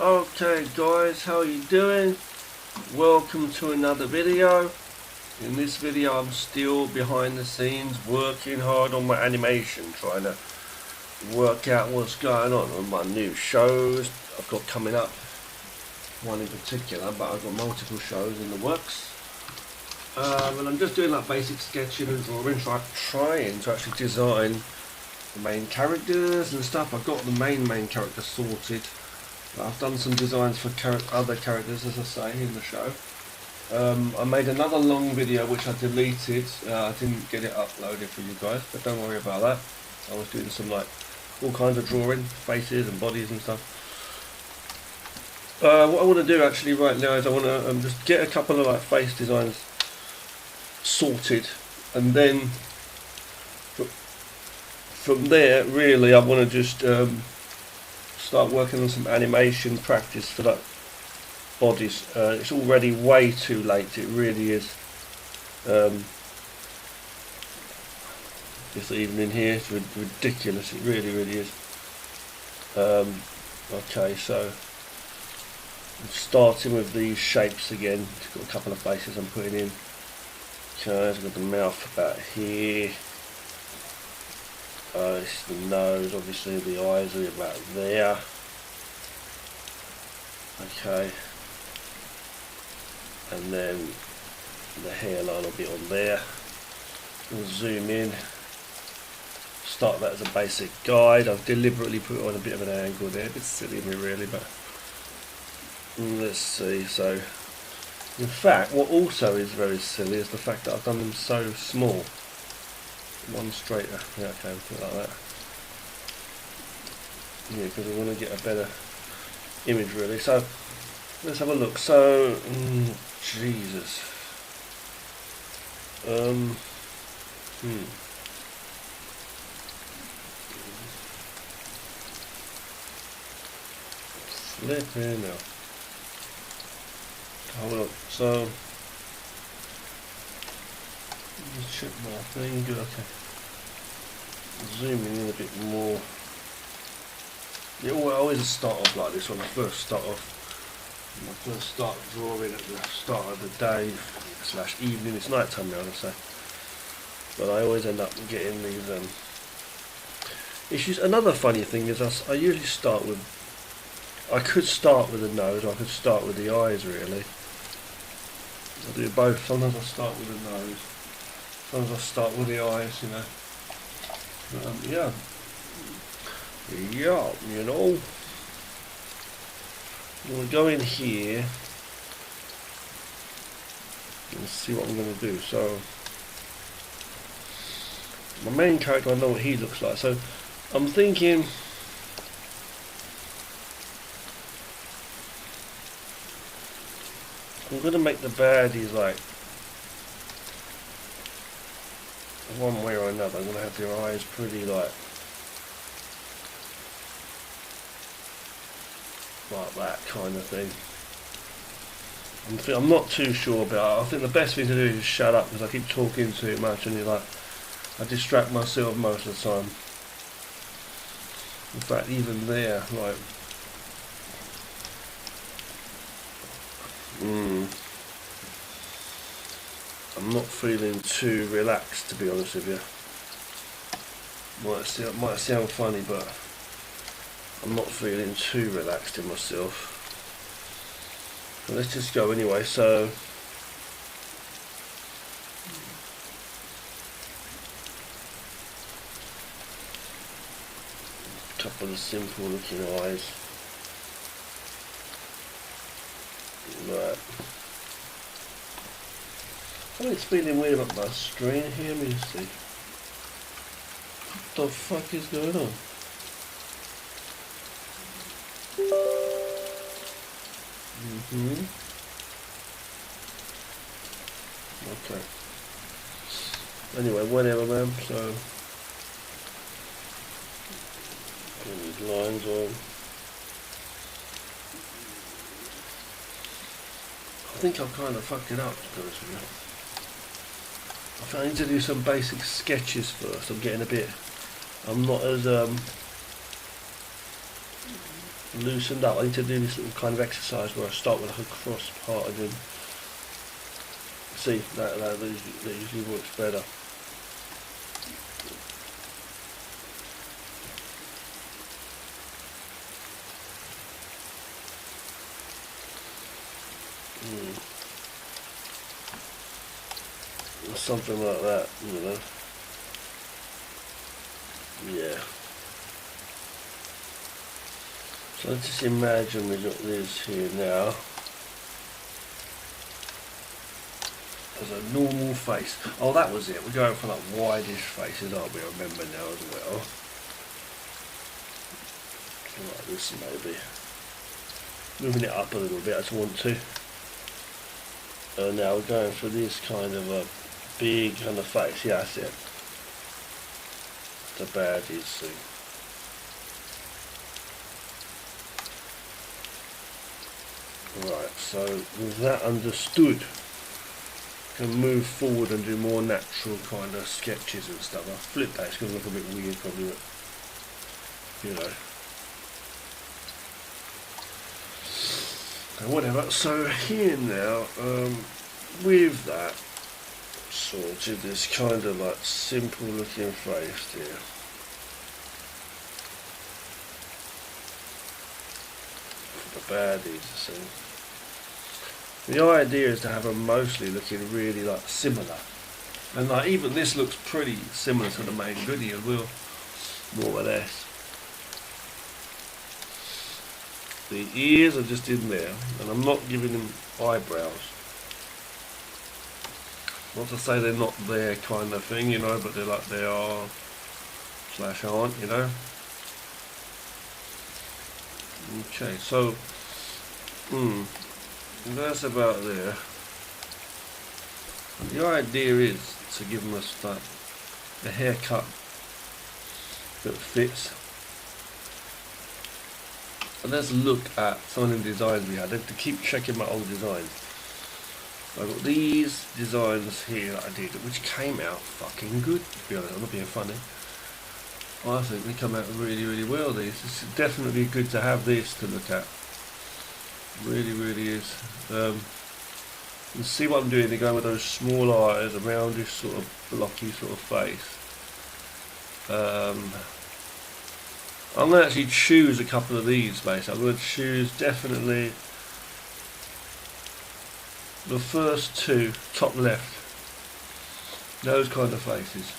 Okay guys, how are you doing? Welcome to another video. In this video I'm still behind the scenes working hard on my animation, trying to work out what's going on my new shows I've got coming up. One in particular, but I've got multiple shows in the works. And I'm just doing like basic sketching and drawing, trying to actually design the main characters and stuff. I've got the main character sorted. I've done some designs for other characters, as I say, in the show. I made another long video which I deleted. I didn't get it uploaded for you guys, but don't worry about that. I was doing some like all kinds of drawing, faces and bodies and stuff. What I want to do actually right now is I want to just get a couple of like face designs sorted, and then from there really I want to just start working on some animation practice for that bodies. It's already way too late, it really is. This evening here, it's ridiculous, it really is. Okay, so I'm starting with these shapes again. It's got a couple of faces I'm putting in. Okay, I've got the mouth about here. This is the nose, obviously the eyes are about there. Okay, and then the hairline will be on there. We'll zoom in. Start that as a basic guide. I've deliberately put it on a bit of an angle there. A bit silly of me really, but let's see. So, in fact, what also is very silly is the fact that I've done them so small. One straighter, yeah, okay, put it like that. Yeah, because I want to get a better image really. So let's have a look. So Jesus. Flipping now. Hold on. So let's check my thing. Good. Okay. Zooming in a bit more. Yeah, well, I always start off like this when I first start drawing at the start of the day / evening. It's night time now, I say, but I always end up getting these issues. Another funny thing is I usually start with, I could start with the nose, or I could start with the eyes really. I do both. Sometimes I start with the nose, sometimes I start with the eyes, you know. Yeah, you know. I'm going to go in here and see what I'm going to do. So, my main character, I know what he looks like. So, I'm thinking I'm going to make the baddies like one way or another. I'm going to have their eyes pretty like that kind of thing. I'm not too sure, but I think the best thing to do is just shut up, because I keep talking too much and I distract myself most of the time. In fact, even there, like I'm not feeling too relaxed, to be honest with you. Might sound funny, but I'm not feeling too relaxed in myself. But let's just go anyway. So a couple of simple looking eyes. Right. Something's feeling weird about my screen here. Let me see. What the fuck is going on? Okay. Anyway, whatever, man. So, get these lines on. I think I've kind of fucked it up, to be honest with you. I need to do some basic sketches first. I'm not as loosened up. I need to do this little kind of exercise where I start with like a cross part and then see that usually works better. Or something like that, you know. Yeah. So let's just imagine we got this here now as a normal face. Oh, that was it. We're going for like wideish faces, aren't we? I remember now as well. Like this maybe. Moving it up a little bit, I just want to. Now we're going for this kind of a big kind of face. Yeah, that's it. The baddies thing. Right, so with that understood, can move forward and do more natural kind of sketches and stuff. I'll flip that, it's going to look a bit weird probably, but you know. Whatever, so here now, with that sorted, this kind of like simple looking face here. The baddies, see. The idea is to have them mostly looking really like similar. And like even this looks pretty similar to the main goodie as well, more or less. The ears are just in there, and I'm not giving them eyebrows. Not to say they're not there kind of thing, you know, but they're like they are / aren't, you know. Okay, so that's about there. The idea is to give them a haircut that fits. And let's look at some of the designs we had. I have to keep checking my old designs. I've got these designs here that I did, which came out fucking good, to be honest. I'm not being funny. I think they come out really, really well, these. It's definitely good to have this to look at. Really, really is. You see what I'm doing? They're going with those small eyes, a roundish sort of blocky sort of face. I'm going to actually choose a couple of these, basically. I'm going to choose definitely the first two, top left. Those kind of faces.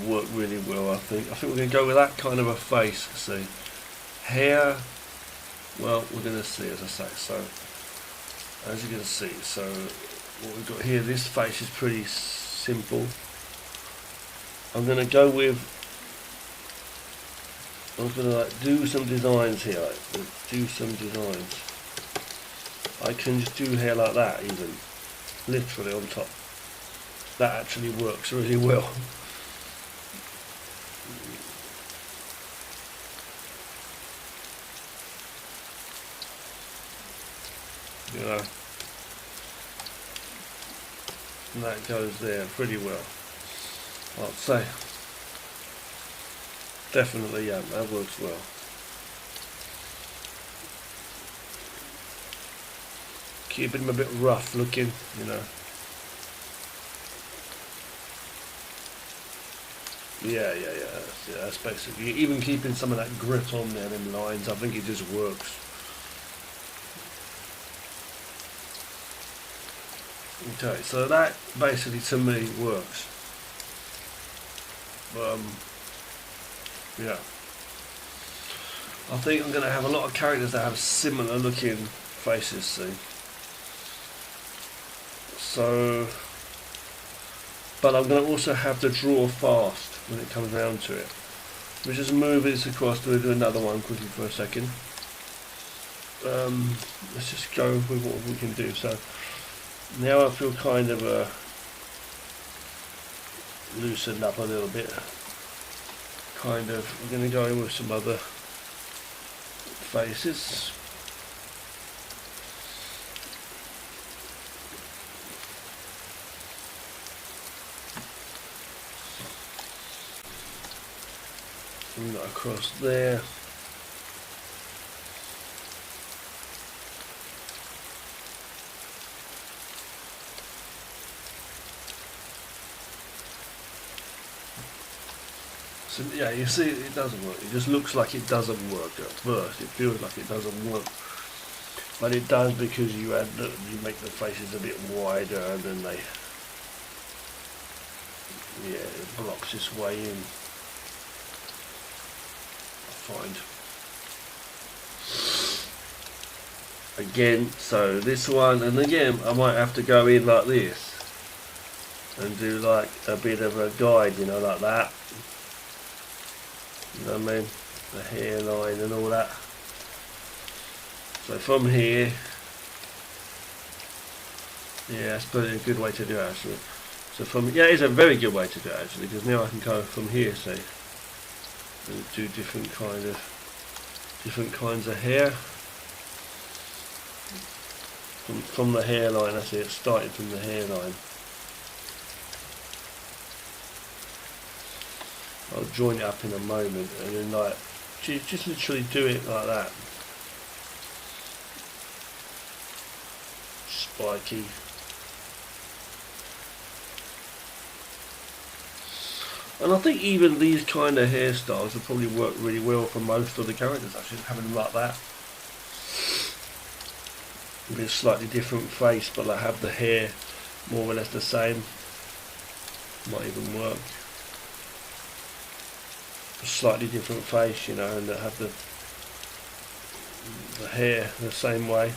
Work really well, I think. I think we're going to go with that kind of a face, see. Hair, well, we're going to see, as I say. So, as you can see, so what we've got here, this face is pretty simple. I'm going to go with, I'm going to like do some designs here, do some designs. I can just do hair like that even, literally on top. That actually works really well. You know, and that goes there pretty well. I'd say definitely, yeah, that works well. Keeping them a bit rough looking, you know. Yeah, that's basically, even keeping some of that grit on there, them lines, I think it just works. Okay, so that basically to me works. Yeah. I think I'm going to have a lot of characters that have similar looking faces, see. So, but I'm going to also have to draw fast when it comes down to it. We'll just move this across to do another one quickly for a second. Let's just go with what we can do. So now I feel kind of loosened up a little bit. Kind of, we're going to go in with some other faces. Bring that across there. So yeah, you see it doesn't work. It just looks like it doesn't work at first. It feels like it doesn't work. But it does, because you make the faces a bit wider, and then it blocks its way in. I find. Again, so this one, and again, I might have to go in like this and do like a bit of a guide, you know, like that. You know what I mean? The hairline and all that. So from here, yeah, that's probably a good way to do it actually. So from, yeah, it's a very good way to do it actually, because now I can go from here, see, and do different kinds of hair. From the hairline, that's it, starting from the hairline. I'll join it up in a moment, and then like, just literally do it like that. Spiky. And I think even these kind of hairstyles will probably work really well for most of the characters, actually, having them like that. With a slightly different face, but like have the hair more or less the same. Might even work. A slightly different face, you know, and have the hair the same way.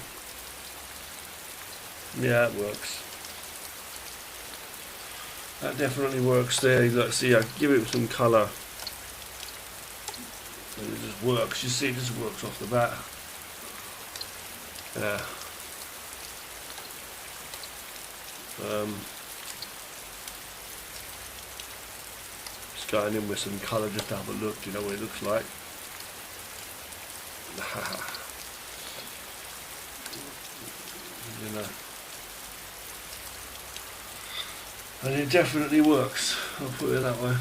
Yeah, it works. That definitely works there. Let's see, I give it some colour. And it just works. You see, it just works off the bat. Yeah. Just going in with some colour just to have a look, you know what it looks like. You know. And it definitely works, I'll put it that way.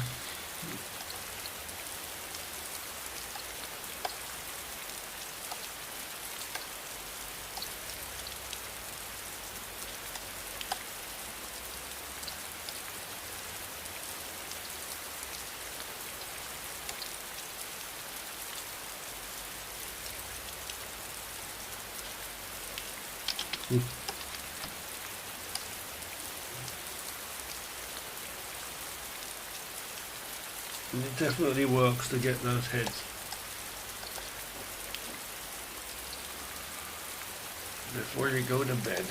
And it definitely works to get those heads. Before you go to bed.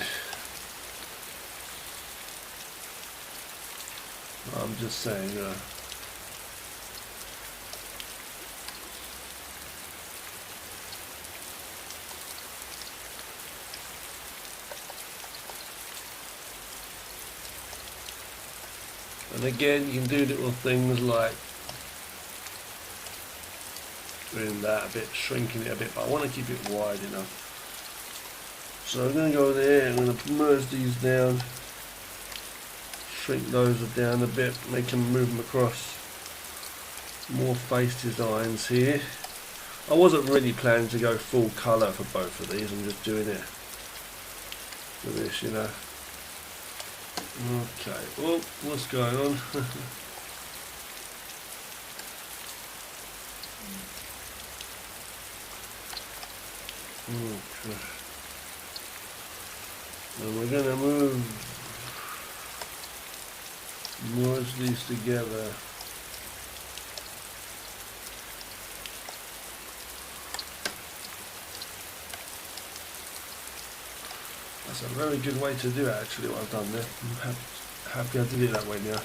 I'm just saying, and again, you can do little things like doing that a bit, shrinking it a bit, but I want to keep it wide enough. So I'm going to go there, I'm going to merge these down, shrink those down a bit, make them move them across. More face designs here. I wasn't really planning to go full colour for both of these, I'm just doing it for this, you know. Okay, well, what's going on? Okay. And we're going to merge these together. That's a very good way to do it, actually, what I've done there. I'm happy I did it that way now.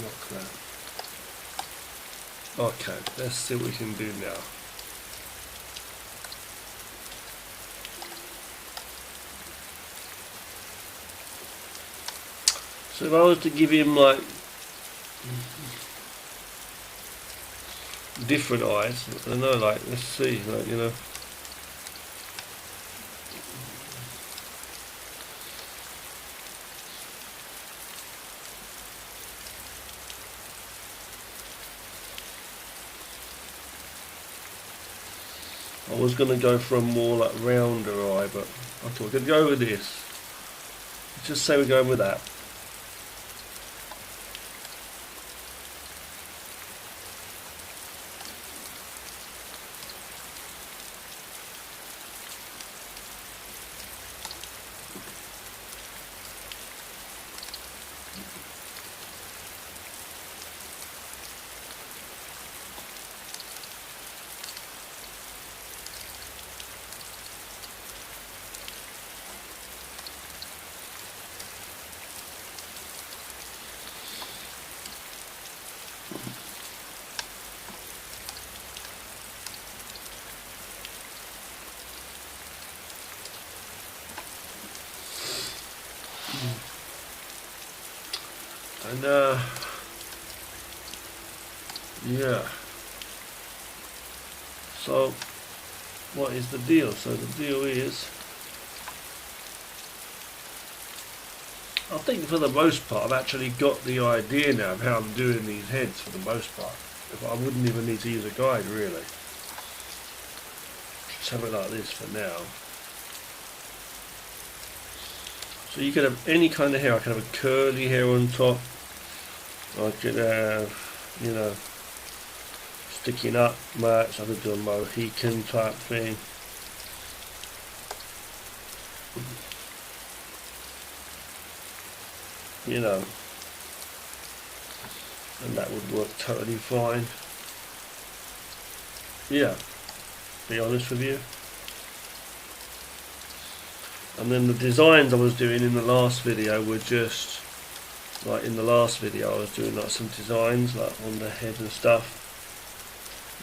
Lock that. Okay, let's see what we can do now. So if I was to give him like different eyes, I don't know, like, let's see, like, you know. I was going to go for a more like rounder eye, but I thought I could go with this. Let's just say we're going with that. And yeah, so what is the deal? So the deal is, I think for the most part I've actually got the idea now of how I'm doing these heads for the most part. If I wouldn't even need to use a guide really. Just have it like this for now. So you could have any kind of hair. I could have a curly hair on top. I could have, you know, sticking up much. I could do a Mohican type thing. You know, and that would work totally fine. Yeah, be honest with you. And then the designs I was doing in the last video were just like in the last video I was doing like some designs like on the head and stuff,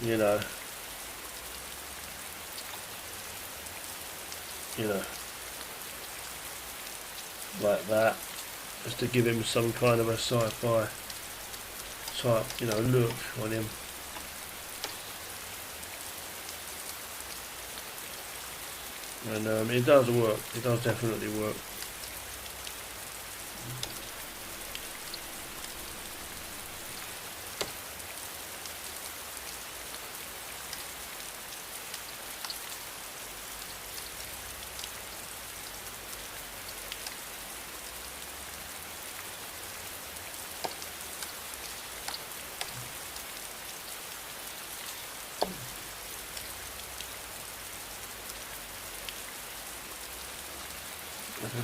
you know, like that, just to give him some kind of a sci-fi type, you know, look on him. And it does work, it does definitely work.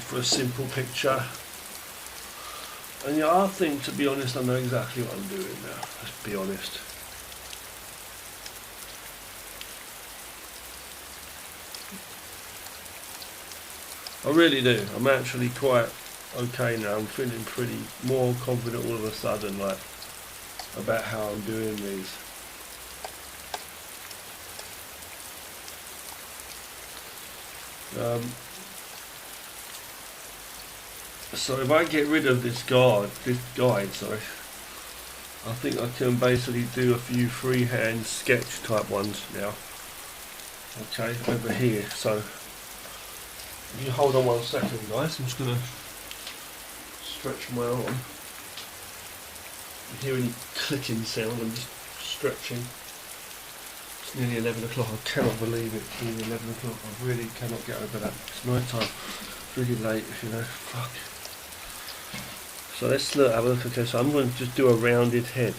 For a simple picture, and yeah, I think, to be honest, I know exactly what I'm doing now. Let's be honest. I really do. I'm actually quite okay now. I'm feeling pretty more confident all of a sudden, like, about how I'm doing these. So if I get rid of this guide, sorry, I think I can basically do a few freehand sketch type ones now. Okay, over here. So if you hold on 1 second, guys, I'm just gonna stretch my arm. You hear any clicking sound? I'm just stretching. It's nearly 11 o'clock. I cannot believe it. It's nearly 11 o'clock. I really cannot get over that. It's night time. It's really late, you know. Fuck. So let's have a look. Okay, so I'm going to just do a rounded head.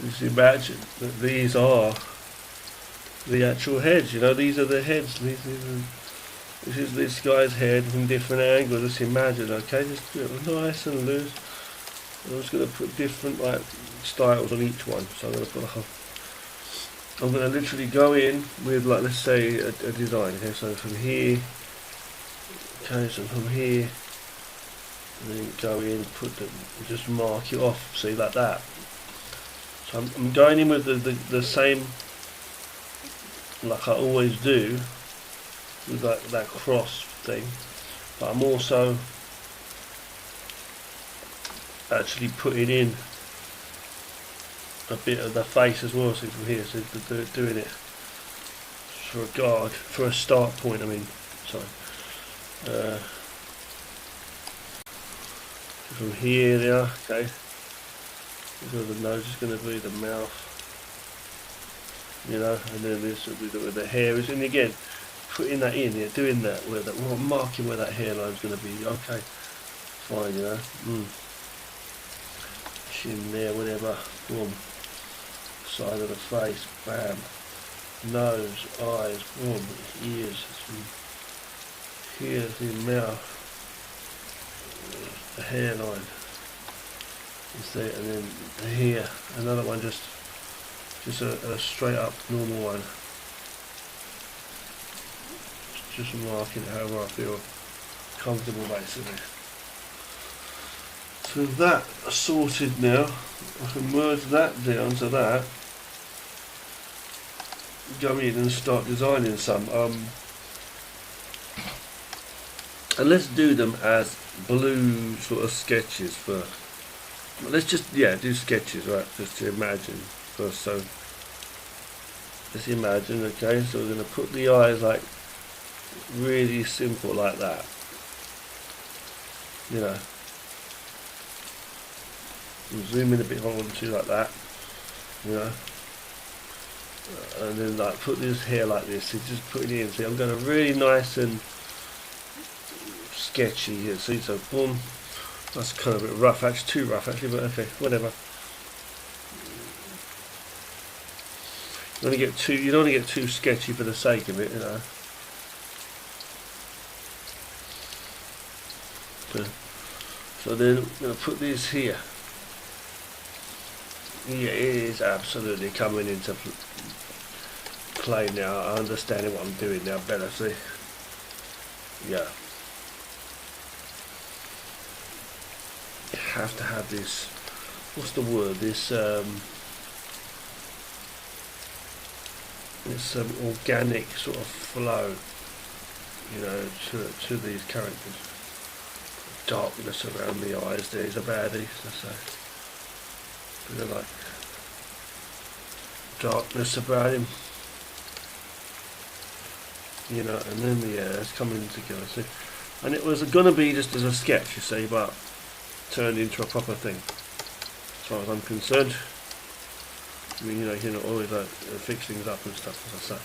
Just imagine that these are the actual heads. You know, these are the heads. This is this guy's head from different angles. Just imagine. Okay, just do it nice and loose. I'm just going to put different like styles on each one. So I'm going to put I'm going to literally go in with, like, let's say a design. Okay, so from here. Okay, so from here. And then go in, just mark it off, see, like that. So I'm going in with the same, like I always do, with that cross thing, but I'm also actually putting in a bit of the face as well, so from here, so doing it for a guard, for a start point, I mean, sorry. From here, there, okay. This is where the nose is going to be, the mouth. you know, and then this will be where the hair is, and again, putting that in here, doing that, where that, well, marking where that hairline's going to be, okay, fine, you know, chin there, whatever, boom, side of the face, bam, nose, eyes, boom, ears, here's the mouth, the hairline is there, and then the hair, another one, just a straight up normal one, just marking however I feel comfortable basically. So that sorted now, I can merge that down to that, go in and start designing some, and let's do them as blue sort of sketches first. Let's just, yeah, do sketches, right, just to imagine first. So let's imagine, okay, so we're going to put the eyes like really simple like that, you know, and zoom in a bit more onto like that, you know, and then like put this hair like this, so just put it in, see I'm going really nice and sketchy here, see, so boom, that's kind of a bit rough, actually too rough actually, but okay, whatever. You don't want to get too sketchy for the sake of it, you know. So then I'm going to put this here. Yeah, it is absolutely coming into play now. I understand what I'm doing now better, see. Yeah. You have to have this, what's the word, this organic sort of flow, you know, to these characters. Darkness around the eyes there is a baddie, so bit of like darkness about him, you know, and then yeah, it's coming together, see. And it was going to be just as a sketch, you see, but turned into a proper thing, as far as I'm concerned. I mean, you know, you can always fix things up and stuff, as I say.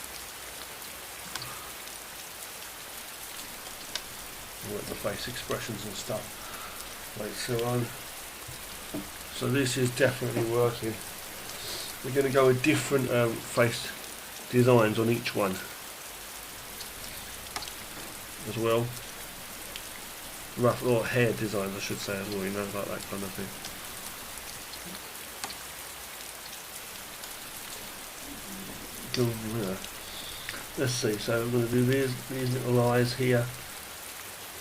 With the face expressions and stuff later on. So this is definitely working. We're going to go with different face designs on each one as well. Rough or hair designs, I should say, as well, you know, like that kind of thing. Yeah. Let's see, so I'm going to do these little eyes here.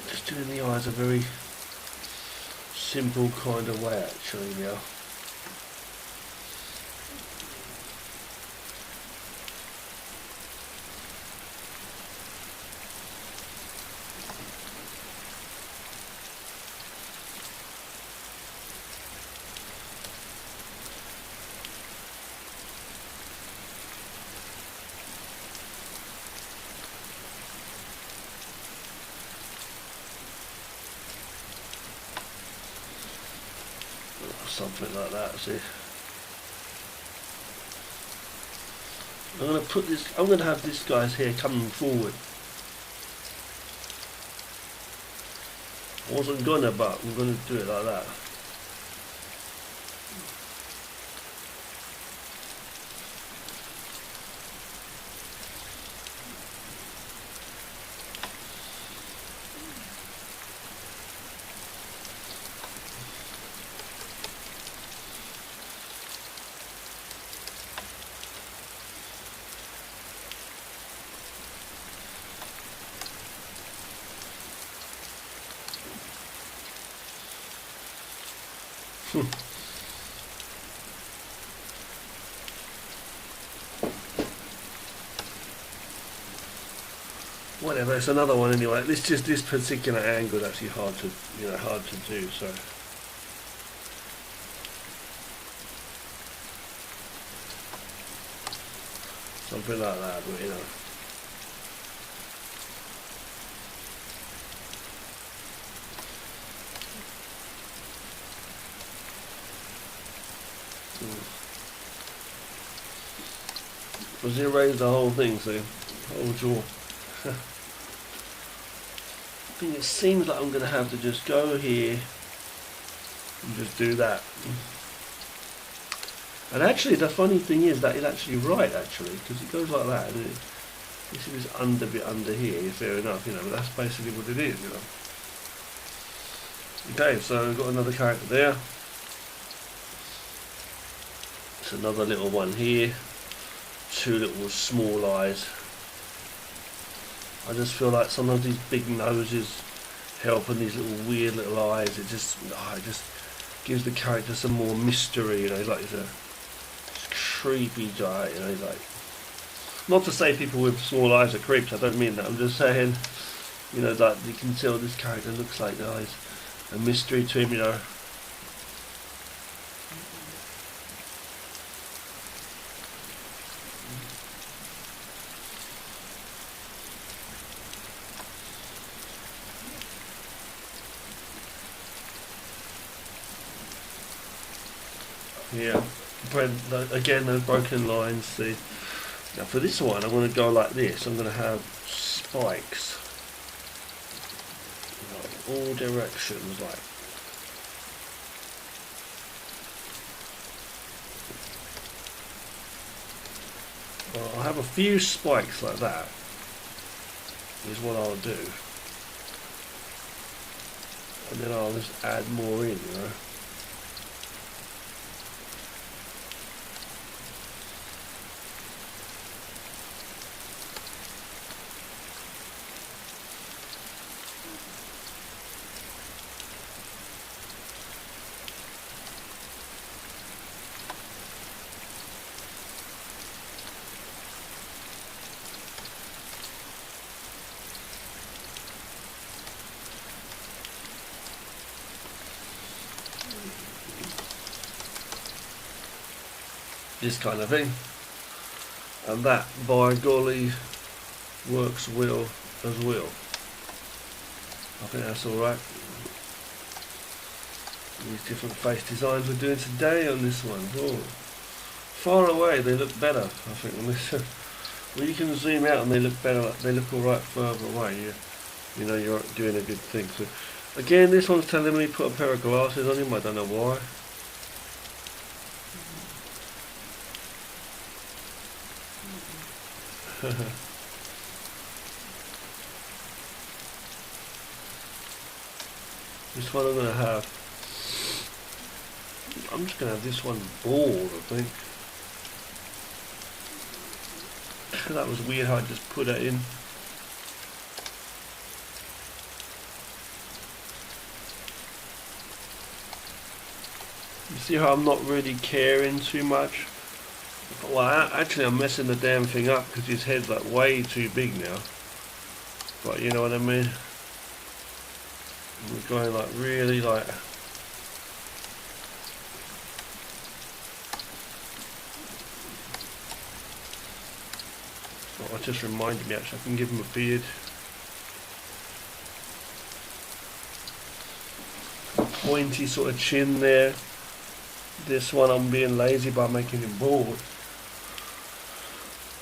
Just doing the eyes a very simple kind of way actually now. Something like that, see. I'm going to put this, I'm going to have this guy's hair coming forward. I wasn't gonna, but I'm going to do it like that. Whatever, it's another one anyway. This particular angle is actually hard to do. So something like that, but you know. Because it erased the whole thing, see? Whole jaw. I think it seems like I'm going to have to just go here and just do that. And actually, the funny thing is that it's actually right, actually, because it goes like that. And this is under bit under here, fair enough, you know, but that's basically what it is, you know. Okay, so we've got another character there. It's another little one here. Two little small eyes. I just feel like sometimes these big noses help, and these little weird little eyes, it just gives the character some more mystery, you know. He's like he's a creepy guy, you know. He's like, not to say people with small eyes are creeps, I don't mean that, I'm just saying, you know, that you can tell this character looks like there's a mystery to him, you know. Yeah, again those broken lines. See, now for this one I'm going to go like this. I'm going to have spikes, like all directions, like. Well, I'll have a few spikes like that. Is what I'll do, and then I'll just add more in, you know. This kind of thing, and that, by golly, works well as well. I think that's alright. These different face designs we're doing today on this one. Oh, far away they look better, I think, on this. Well, you can zoom out and they look better, they look alright further away. You know you're doing a good thing. So again, this one's telling me put a pair of glasses on him, I don't know why. This one I'm going to have, I'm just going to have this one bald, I think. That was weird how I just put that in. You see how I'm not really caring too much? Well, actually I'm messing the damn thing up because his head's like way too big now. But you know what I mean? We're going like really like... Oh, it just reminded me actually, I can give him a beard. Pointy sort of chin there. This one I'm being lazy by making him bald.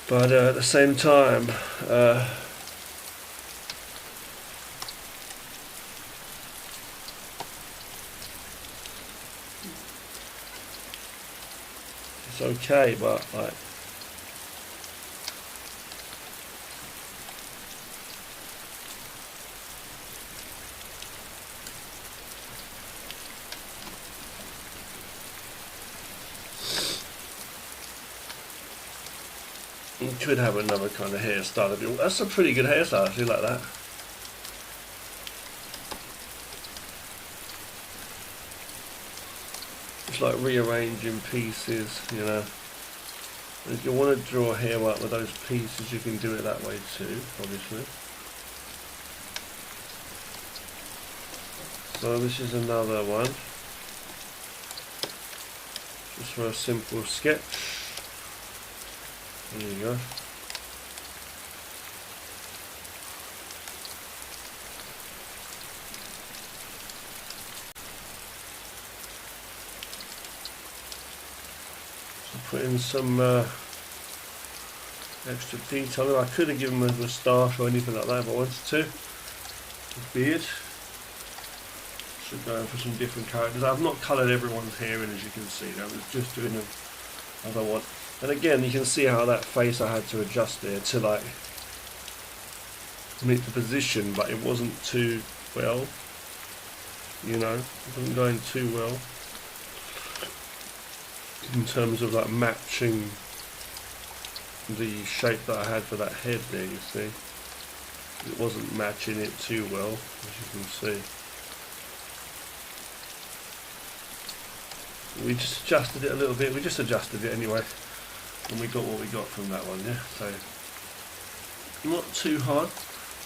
But at the same time, it's okay, but like, you could have another kind of hairstyle if you. That's a pretty good hairstyle, actually, like that. It's like rearranging pieces, you know. If you want to draw hair out with those pieces, you can do it that way too, obviously. So this is another one, just for a simple sketch. There you go. So put in some extra detail. I could have given him a moustache or anything like that if I wanted to. His beard. So going for some different characters. I've not coloured everyone's hair in, as you can see. I was just doing them as I want. And again, you can see how that face I had to adjust there to like meet the position, but it wasn't too well. You know, it wasn't going too well in terms of like matching the shape that I had for that head there. You see, it wasn't matching it too well, as you can see. We just adjusted it a little bit. We just adjusted it anyway, and we got what we got from that one. Yeah, so not too hard.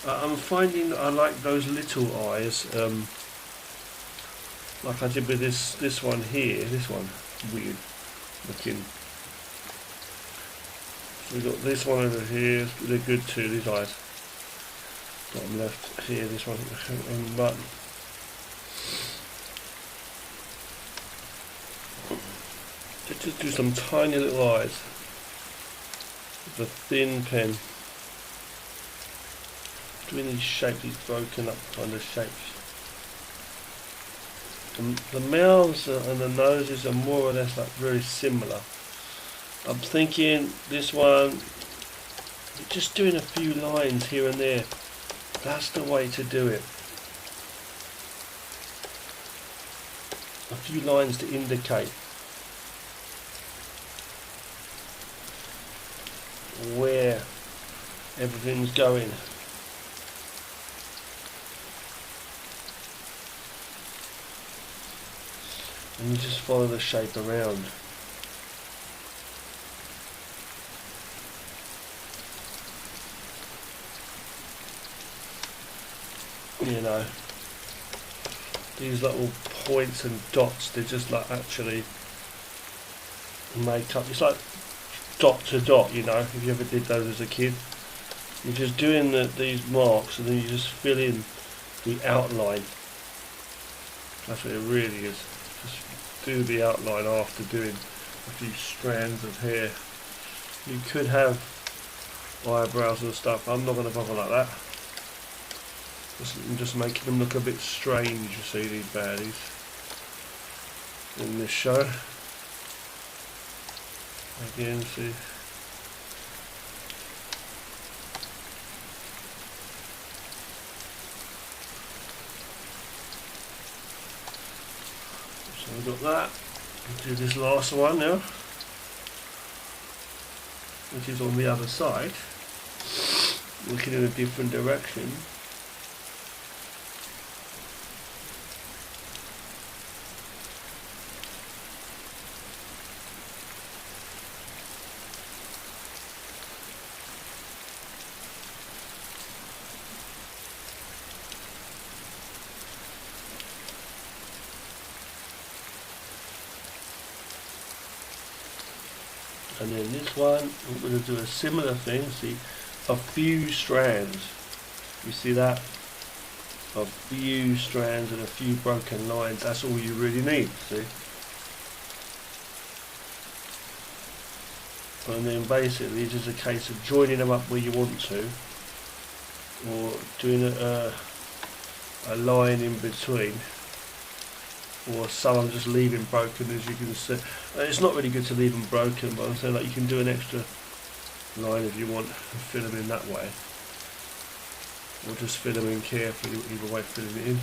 I'm finding that I like those little eyes, like I did with this one here. This one weird looking. So we got this one over here. They're good too. These eyes. Bottom left here. This one and button. Just do some tiny little eyes with a thin pen, doing these shapes, these broken up kind of shapes. And the mouths and the noses are more or less like very similar. I'm thinking this one, just doing a few lines here and there, that's the way to do it. A few lines to indicate where everything's going. And you just follow the shape around. You know, these little points and dots, they're just like actually make up. It's like dot to dot, you know, if you ever did those as a kid. You're just doing these marks and then you just fill in the outline. That's what it really is. Just do the outline after doing a few strands of hair. You could have eyebrows and stuff. I'm not going to bother like that. I'm just making them look a bit strange, you see, these baddies in this show. Again, see. So we've got that. We'll do this last one now, which is on the other side, looking in a different direction. And then this one, I'm going to do a similar thing. See, a few strands. You see that? A few strands and a few broken lines. That's all you really need. See? And then basically it's just a case of joining them up where you want to, or doing a line in between. Or some I'm just leaving broken, as you can see. It's not really good to leave them broken, but I'm saying like you can do an extra line if you want and fill them in that way, or just fill them in carefully, either way filling it in.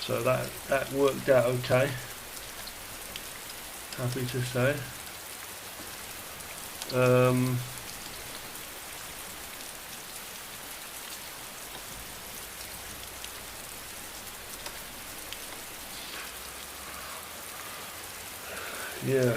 So that worked out okay, happy to say. Yeah.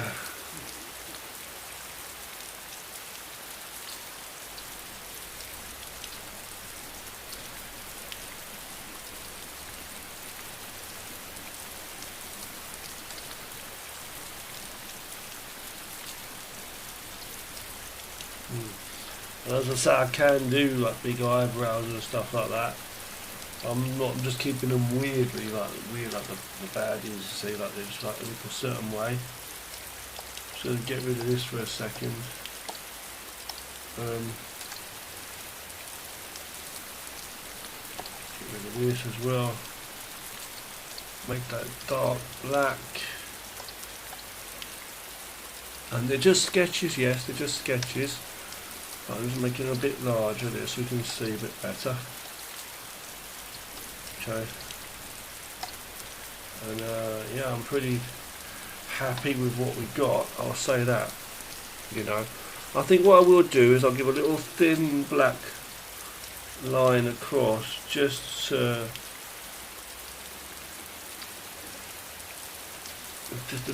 And as I say, I can do like big eyebrows and stuff like that. I'm just keeping them weirdly like the baddies. See, like they just like they look a certain way. So get rid of this for a second. Get rid of this as well. Make that dark black. And they're just sketches, yes, they're just sketches. I'm just making it a bit larger there so we can see a bit better. Okay. And yeah, I'm pretty happy with what we got, I'll say that. You know, I think what I will do is I'll give a little thin black line across just to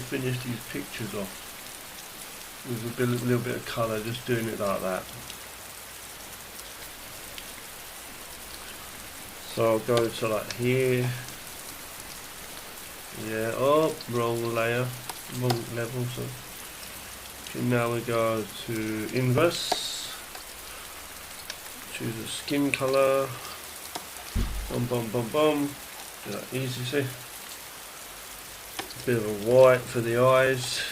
finish these pictures off with a little bit of colour, just doing it like that. So I'll go to like here. Yeah, oh, wrong layer, wrong level. So okay, now we go to inverse, choose a skin colour, boom, boom, boom, boom. Do that easy, see? A bit of a white for the eyes.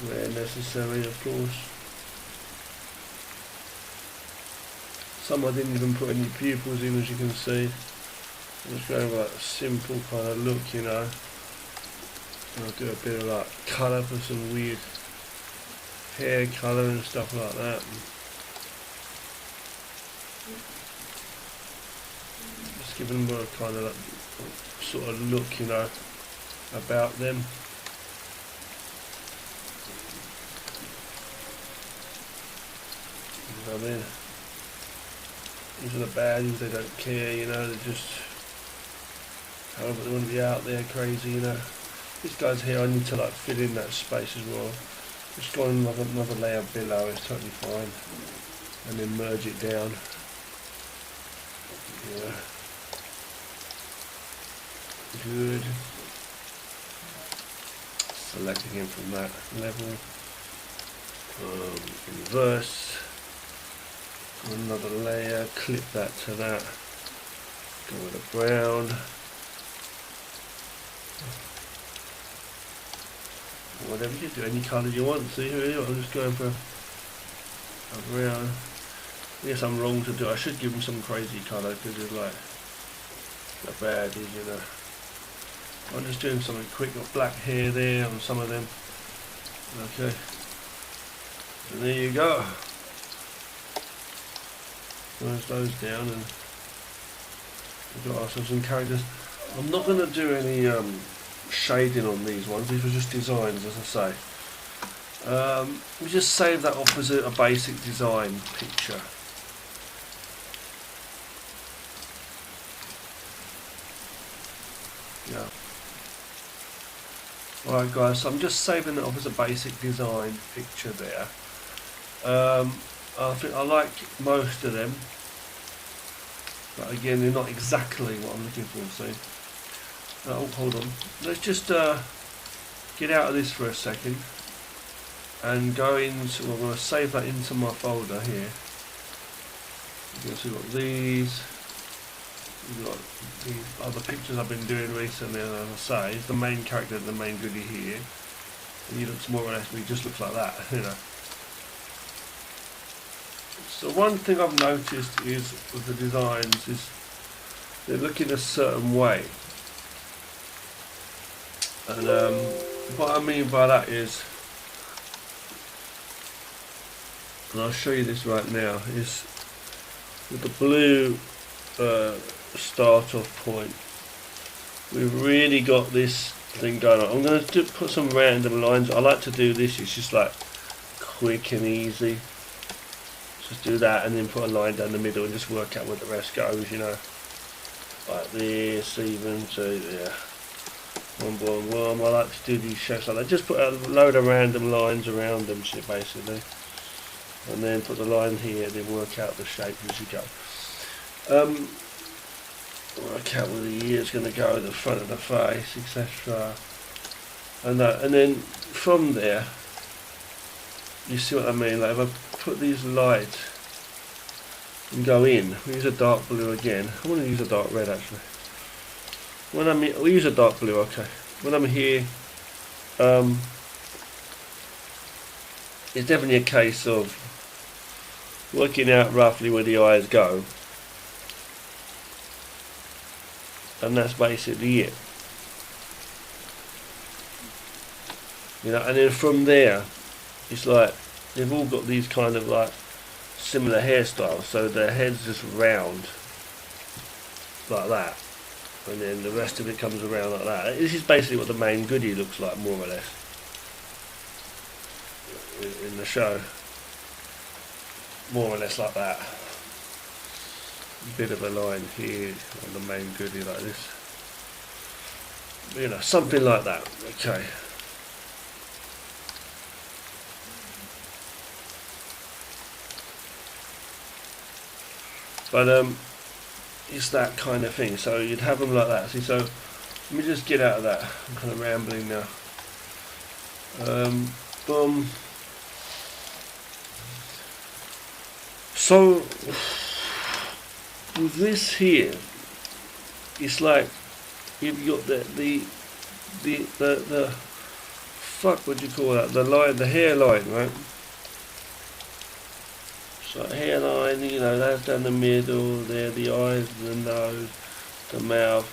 Where necessary, of course. Some I didn't even put any pupils in, as you can see. I'm just going with like a simple kind of look, you know. And I'll do a bit of like colour for some weird hair colour and stuff like that. Just giving them a kind of like, sort of look, you know, about them. I mean, these are the baddies, they don't care, you know, they're just, however they want to be out there crazy, you know. This guy's here, I need to like fill in that space as well. Just go on another layer below, it's totally fine. And then merge it down. Yeah. Good. Select again from that level. Inverse. Another layer, clip that to that, go with a brown, whatever you do, any colour you want. See here, I'm just going for a brown. Yes, I'm wrong to do, I should give them some crazy colour because it's like the baddies, you know. I'm just doing something quick, got black hair there on some of them. Okay, and there you go. Close those down, and we've got ourselves some characters. I'm not going to do any shading on these ones, these were just designs, as I say. We just save that off as a basic design picture. Yeah. Alright guys, so I'm just saving it off as a basic design picture there. I think I like most of them, but again they're not exactly what I'm looking for, see. Oh, hold on, let's just get out of this for a second and go into, well, I'm going to save that into my folder here. You can see we've got these, we've got these other pictures I've been doing recently, and as I say, it's the main character, the main goodie here, and he looks more or less, he just looks like that, you know. So one thing I've noticed is with the designs is they look in a certain way, and what I mean by that is, and I'll show you this right now, is with the blue start off point, we've really got this thing going on. I'm going to put some random lines. I like to do this, it's just like quick and easy. Just do that and then put a line down the middle and just work out where the rest goes, you know. Like this, even, so yeah. Boom, boom, boom. I like to do these shapes like that. Just put a load of random lines around them, shit, basically. And then put the line here, then work out the shape as you go. Work out where the ear's going to go, the front of the face, etc. And then from there, you see what I mean? Like if I put these lights and go in. We use a dark blue again. I want to use a dark red actually. When I'm we use a dark blue, okay. When I'm here, it's definitely a case of working out roughly where the eyes go, and that's basically it. You know, and then from there, it's like they've all got these kind of like similar hairstyles. So their head's just round like that, and then the rest of it comes around like that. This is basically what the main goodie looks like, more or less, in the show. More or less like that. Bit of a line here on the main goodie like this. You know, something like that. Okay. But it's that kind of thing. So you'd have them like that. See, so let me just get out of that. I'm kind of rambling now. Boom. So with this here, it's like you've got the fuck, what do you call that? The line, the hairline, right? So hairline, you know, that's down the middle, there, the eyes, the nose, the mouth,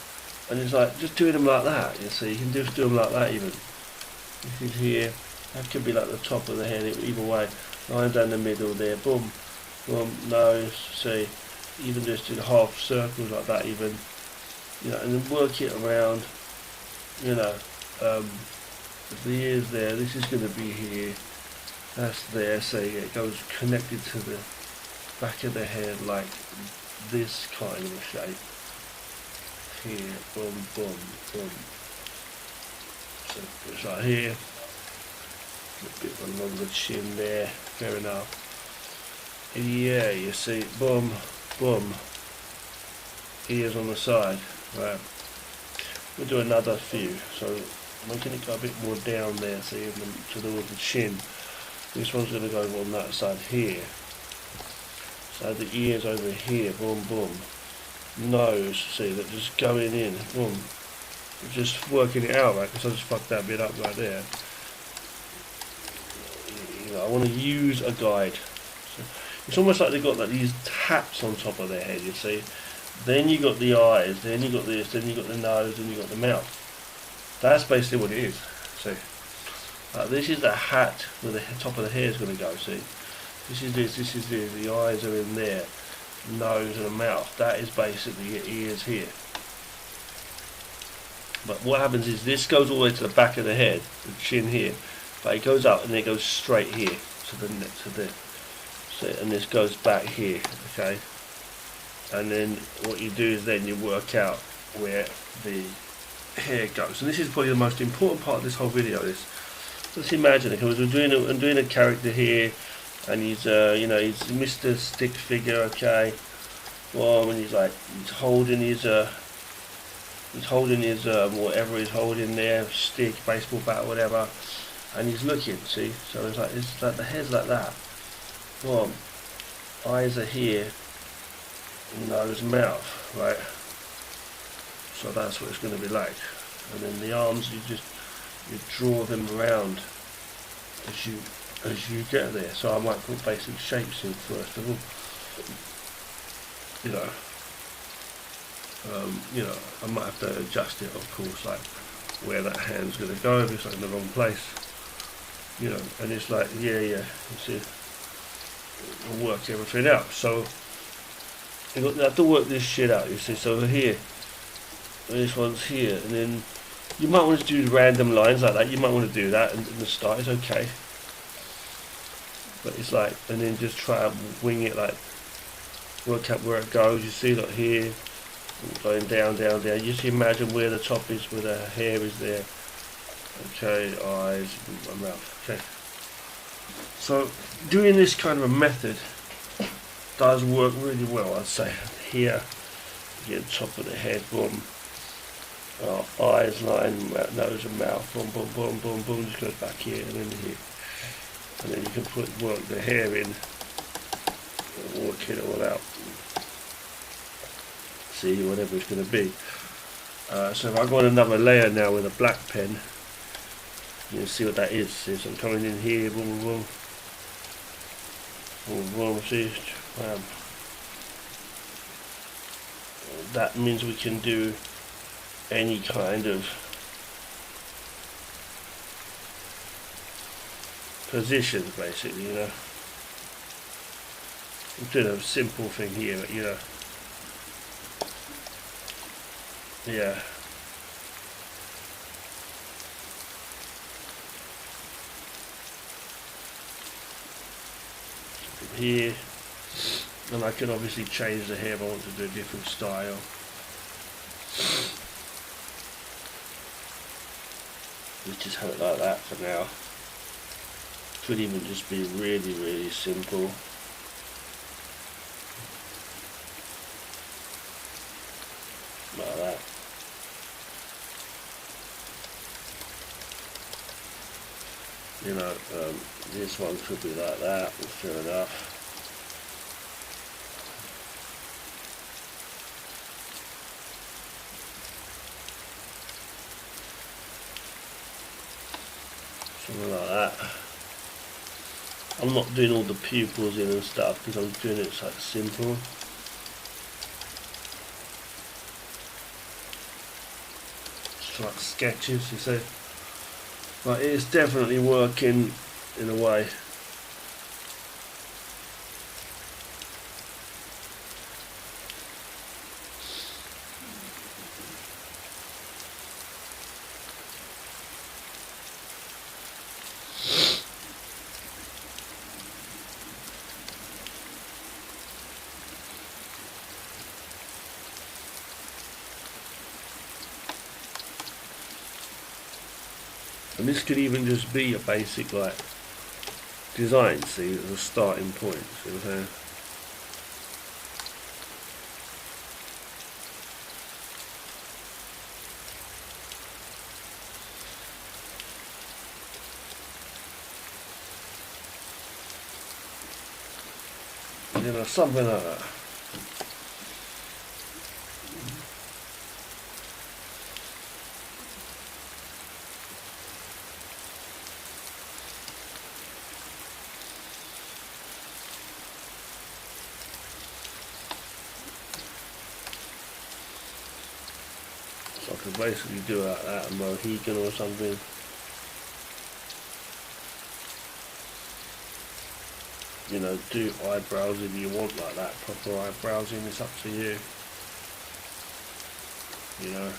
and it's like just doing them like that. You see, you can just do them like that even. This is here. That could be like the top of the head. Either way, line down the middle there. Boom. Nose, see, even just do the half circles like that even, you know, and then work it around, you know, if the ear's there, this is going to be here, that's there, so it goes connected to the back of the head like this kind of a shape, here, boom, boom, boom, so it's like here, a bit of a longer chin there, fair enough. Yeah, you see, boom, boom, ears on the side, right, we'll do another few, so making it go a bit more down there, so even towards the chin. This one's going to go on that side here, so the ears over here, boom, boom, nose, see, that just going in, boom, just working it out, right, because I just fucked that bit up right there. You know, I want to use a guide. So, it's almost like they've got like these taps on top of their head, you see. Then you got the eyes, then you got this, then you got the nose, then you got the mouth. That's basically what it is. See, this is the hat where the top of the hair is going to go. See, this is this, this is this. The eyes are in there, nose and a mouth. That is basically your ears here. But what happens is this goes all the way to the back of the head, the chin here, but it goes up and it goes straight here to the neck, to the. And this goes back here, okay, and then what you do is then you work out where the hair goes, and this is probably the most important part of this whole video. Let's imagine it, because I'm doing a character here, and he's you know, he's Mr. Stick Figure, okay, well, when he's holding his whatever he's holding there, stick, baseball bat, whatever, and he's looking, see, so it's like the head's like that. Well, eyes are here, nose, mouth, right? So that's what it's going to be like. And then the arms, you draw them around as you get there. So I might put basic shapes in first of all. You know, I might have to adjust it, of course, like where that hand's going to go if it's in the wrong place. You know, and it's like, yeah, you see. Work everything out, so you have to work this shit out, you see. So here, this one's here, and then you might want to do random lines like that. You might want to do that, and the start is okay, but it's like, and then just try to wing it, like work out where it goes. You see, like here, going down, down, down. You just imagine where the top is, where the hair is there. Okay, eyes, mouth. Okay. So doing this kind of a method does work really well, I'd say. Here, you get the top of the head, boom, eyes, line, nose and mouth, boom, boom, boom, boom, boom, just goes back here and then here. And then you can work the hair in, and work it all out. see whatever it's going to be. So if I go on another layer now with a black pen, you can see what that is. See, so I'm coming in here, boom, boom, boom, boom, boom, see, that means we can do any kind of positions, basically, you know. I'm doing a simple thing here, but you know, yeah. From here, and I can obviously change the hair if I want to do a different style. We just have it like that for now. Could even just be really, really simple. Like that. You know, this one could be like that, fair enough. Something like that. I'm not doing all the pupils in and stuff because I'm doing it like simple. Just like sketches, you see. But it's definitely working in a way. And this could even just be a basic like design, see, as a starting point, see what I'm saying? You know, something like that. So I could basically do like that, a Mohican or something. You know, do eyebrows if you want like that, proper eyebrows-ing, it's up to you. You know.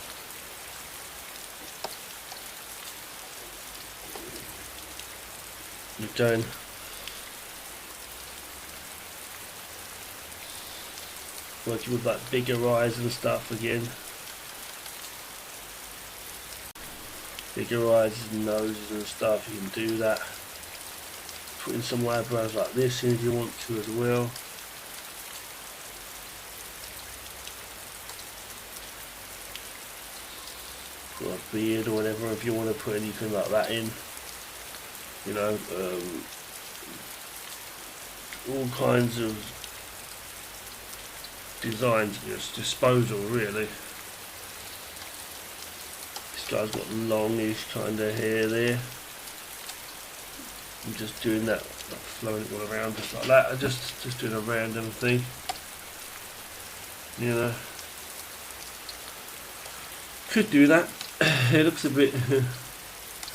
Again, working with like bigger eyes and stuff again. Bigger eyes and noses and stuff, you can do that. Put in some eyebrows like this if you want to as well. Put a beard or whatever if you want to put anything like that in. You know, all kinds of designs at your disposal really. This guy's got longish kind of hair there. I'm just doing that, like flowing it all around just like that. I'm just doing a random thing. You know. Could do that. It looks a bit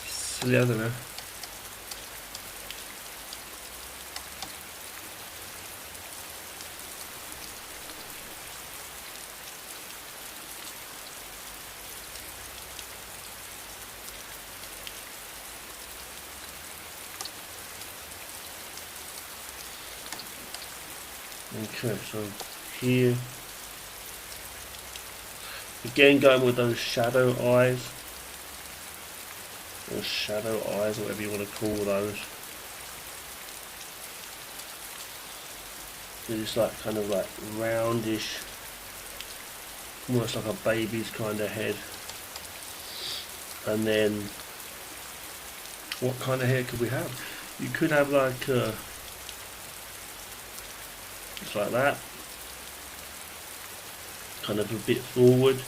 silly, I don't know. Okay, so here, again going with those shadow eyes, or shadow eyes, whatever you want to call those. It's like kind of like roundish, almost like a baby's kind of head. And then, what kind of hair could we have? You could have like just like that, kind of a bit forward,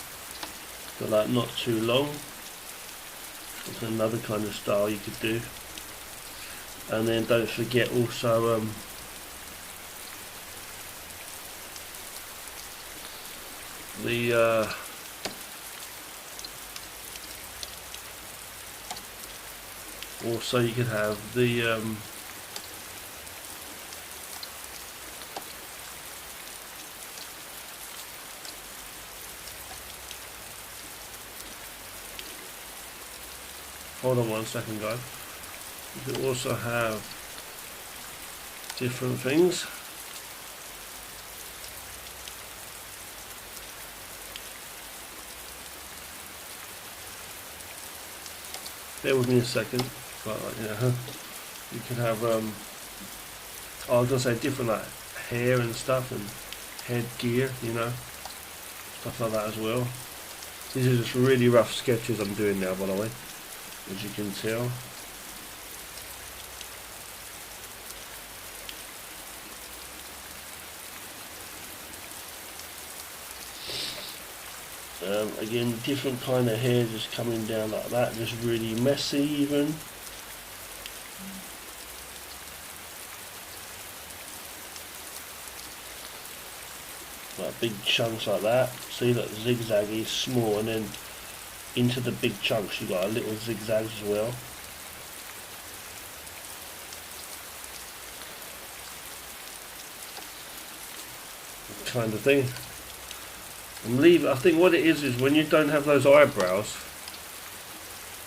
but like not too long. That's another kind of style you could do. And then don't forget also also you could have the hold on one second, guys. You could also have different things. Bear with me a second. But yeah, you can have I was gonna say different like hair and stuff and headgear, you know, stuff like that as well. These are just really rough sketches I'm doing now, by the way, as you can tell. Again, different kind of hair just coming down like that, just really messy even. Like big chunks like that. See that zigzaggy, small, and then into the big chunks you got a little zigzags as well. Kind of thing. And I think what it is when you don't have those eyebrows,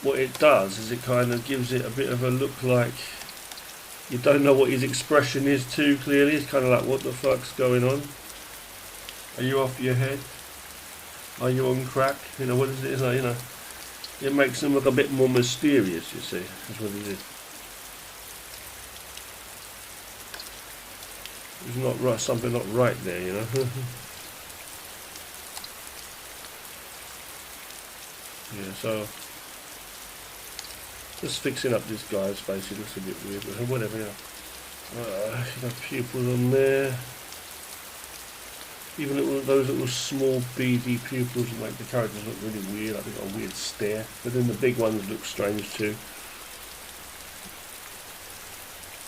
what it does is it kind of gives it a bit of a look like you don't know what his expression is too clearly. It's kind of like, what the fuck's going on? Are you off your head? Are you on crack? You know, what is it? It's like, you know, it makes them look a bit more mysterious, you see. That's what it is. There's not right, something not right there, you know. Yeah, so just fixing up this guy's face. It looks a bit weird, but whatever. You know, pupils on there. Even those little small beady pupils make the characters look really weird. Like they've got a weird stare. But then the big ones look strange too.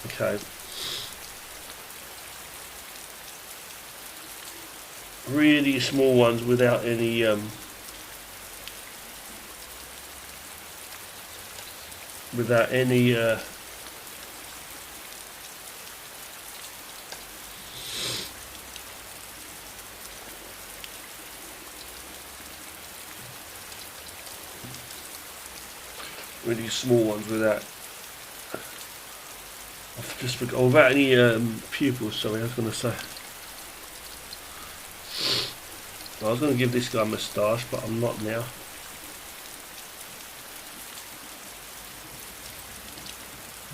Okay. Really small ones without any really small ones without without any pupils. Sorry, I was going to say. I was going to give this guy a moustache, but I'm not now.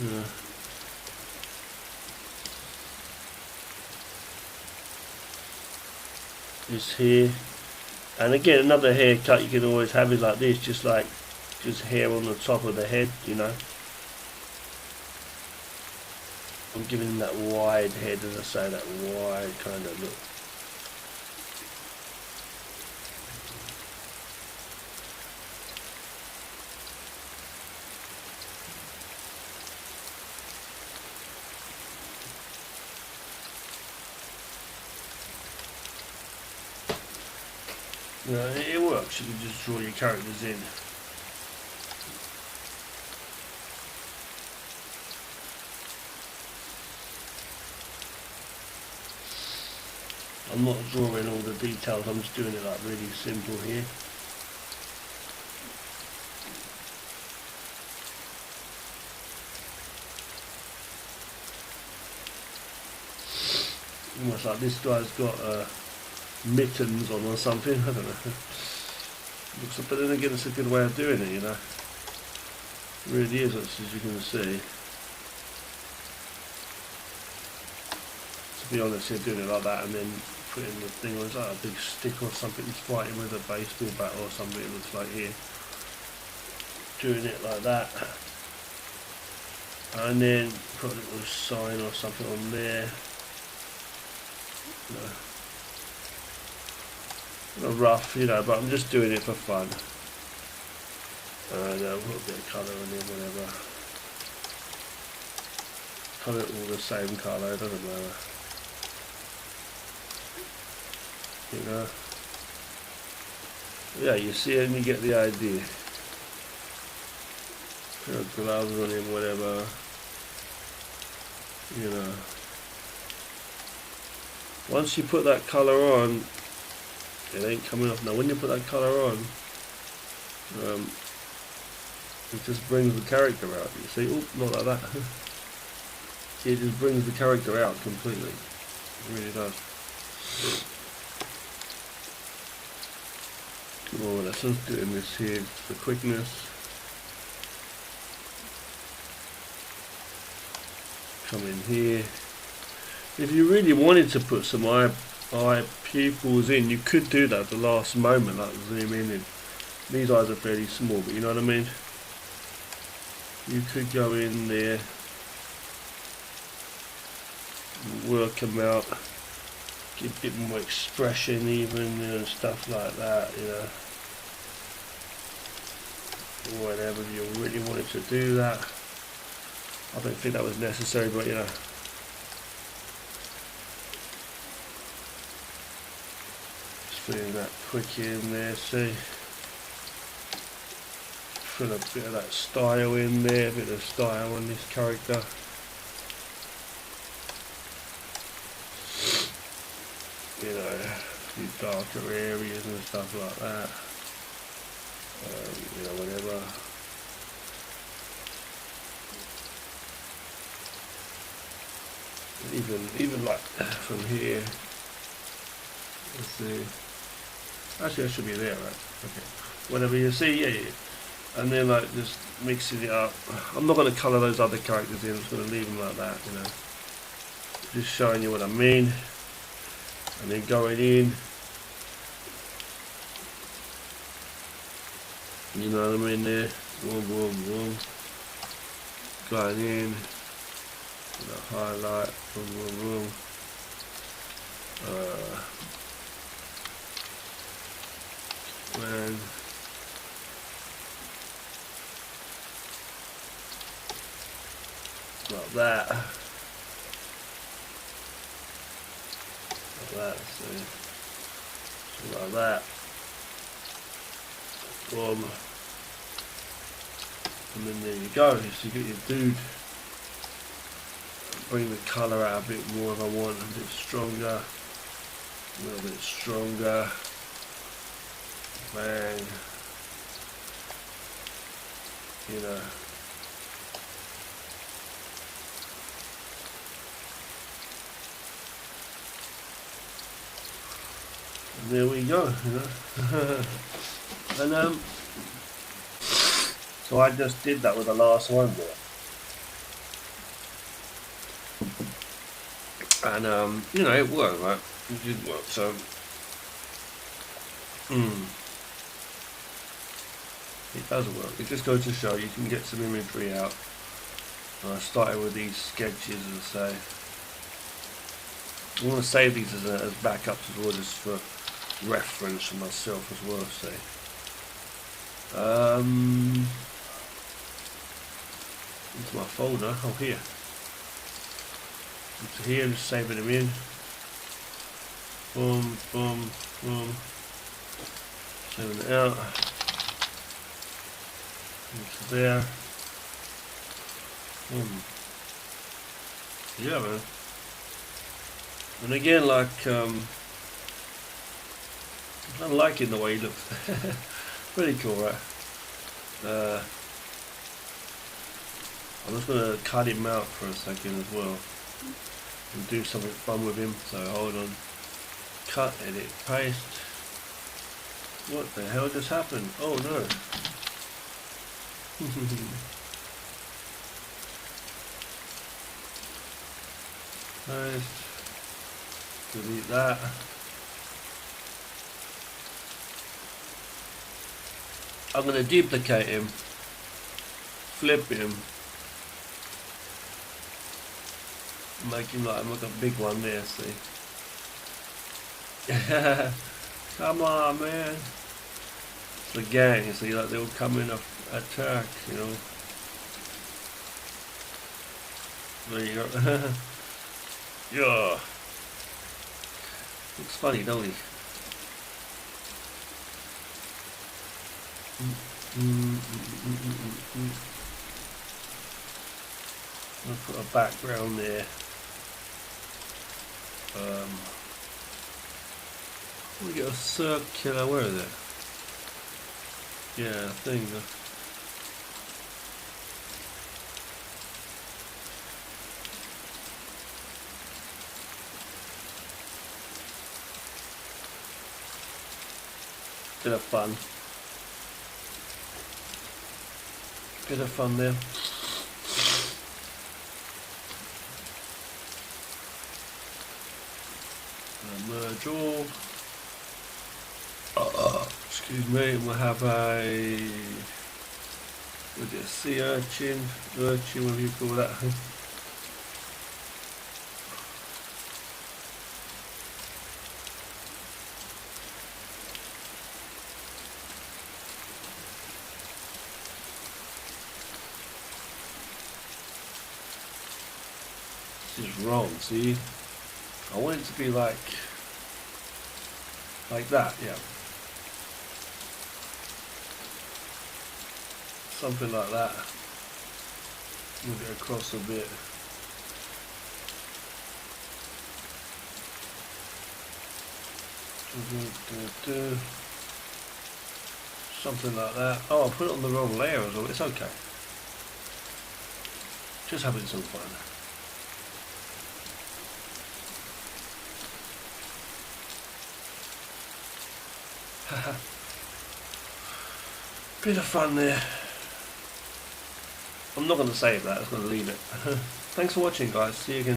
Yeah. This here, and again another haircut you can always have is like this, just hair on the top of the head, you know. I'm giving him that wide head, as I say, that wide kind of look. You know, it works. You can just draw your characters in. I'm not drawing all the details, I'm just doing it like really simple here. Almost like this guy's got mittens on or something, I don't know. But then again, it's a good way of doing it, you know. It really is, as you can see. To be honest, you're doing it like that and then putting the thing on, it's like a big stick or something he's fighting with, a baseball bat or something, it looks like here. Doing it like that. And then put a little sign or something on there. No. rough, you know, but I'm just doing it for fun. And I'll put a bit of colour in it, whatever. Colour it all the same colour, it doesn't matter. You know. Yeah, you see it and you get the idea. Put gloves on him, whatever. You know. Once you put that colour on, it ain't coming off. Now when you put that colour on, it just brings the character out. You see, oh, not like that. See, it just brings the character out completely. It really does. Oh, let's just doing this here for quickness. Come in here. If you really wanted to put some eye pupils in, you could do that at the last moment, like zoom in. And these eyes are fairly small, but you know what I mean? You could go in there, work them out, give a bit more expression even, you know, stuff like that, you know. Whatever, you really wanted to do that. I don't think that was necessary, but you know. Just putting that quick in there, see. Put a bit of that style in there, a bit of style on this character. You know, a few darker areas and stuff like that. You know, whatever. Even like from here. Let's see. Actually, I should be there, right? Okay. Whatever you see, yeah. And then like just mixing it up. I'm not going to colour those other characters in. I'm just going to leave them like that, you know. Just showing you what I mean. And then going in. You know what I mean there? Boom, boom, boom. Going in. The highlight. Boom, boom, boom. Man. Like that. Like that, see. So like that. Boom. And then there you go. So you get your dude. Bring the colour out a bit more if I want, a bit stronger. A little bit stronger. Bang. You know. And there we go, you know. And so I just did that with the last one there. And you know, it worked, right? It did work, so it does work. It just goes to show you can get some imagery out. And I started with these sketches, as I say. I want to save these as backups as well, just for reference for myself as well, say. Into my folder, oh here. Into here, just saving them in. Boom, boom, boom. Saving it out. Into there. Boom. Yeah, man. And again, like, I'm liking the way he looks. Pretty cool, right? I'm just going to cut him out for a second as well and do something fun with him. So hold on, cut, edit, paste. What the hell just happened? Oh no. Paste, delete that. I'm going to duplicate him, flip him, make him like a big one there, see. Come on, man. It's the gang, you see, like they'll come in and attack, you know. There you go. Yeah. Looks funny, don't he? I'll put a background there. We get a circular, where is it? Yeah, thing. Bit of fun. Bit of fun there. Merge all. Excuse me, we'll have a sea urchin, whatever you call that. This is wrong, see? I want it to be like that, yeah. Something like that. Move it across a bit. Something like that. Oh, I put it on the wrong layer as well. It's okay. Just having some fun. Bit of fun there. I'm not going to save that, I'm going to leave it. Thanks for watching, guys. See you again.